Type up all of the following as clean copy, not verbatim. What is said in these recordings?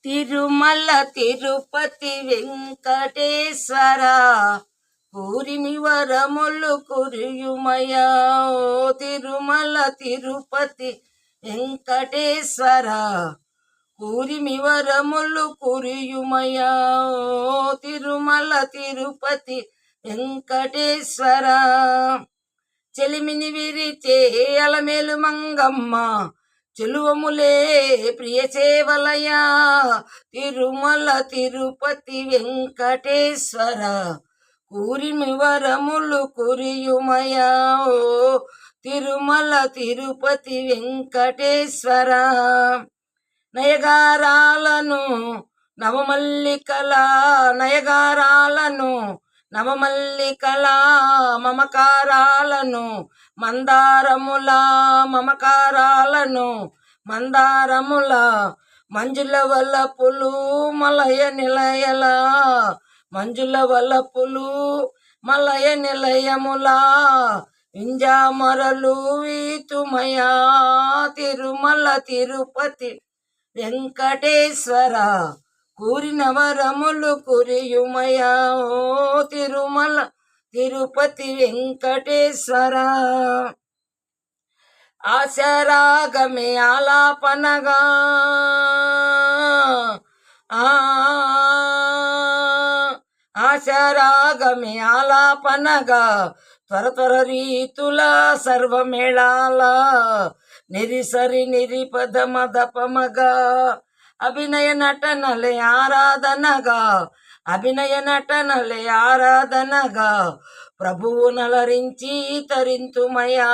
తిరుమల తిరుపతి వెంకటేశ్వర పూరిమి వరములు కురియుమయా. ఓ తిరుమల తిరుపతి వెంకటేశ్వర పూరిమి వరములు కురియుమయా. ఓ తిరుమల తిరుపతి వెంకటేశ్వర చెలిమిని విరిచే అలమేలు మంగమ్మ చెలువములే ప్రియ సేవలయా. తిరుమల తిరుపతి వెంకటేశ్వర కూరిమి వరములు కురియుమయా. ఓ తిరుమల తిరుపతి వెంకటేశ్వర నయగారాలను నవమల్లికల మమకారాలను మందారముల మంజుల వల్లపులు మలయ నిలయముల వింజామరలు వీతుమయా. తిరుమల తిరుపతి వెంకటేశ్వర కూరిన వరములు కురియుమయా. ఓ తిరుమల తిరుపతి వెంకటేశ్వర ఆశరాగమే ఆలాపనగా త్వర రీతుల సర్వమేళాల నిరిసరి నిరిపద మదపమగా అభినయ నటనలే ఆరాధనగా ప్రభువు నలరించి తరింతుమయా.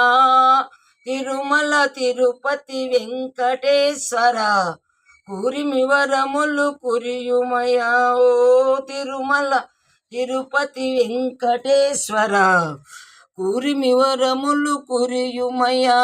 తిరుమల తిరుపతి వెంకటేశ్వర కూరిమి వరములు కురియుమయా. ఓ తిరుమల తిరుపతి వెంకటేశ్వర కూరిమి వరములు కురియుమయా.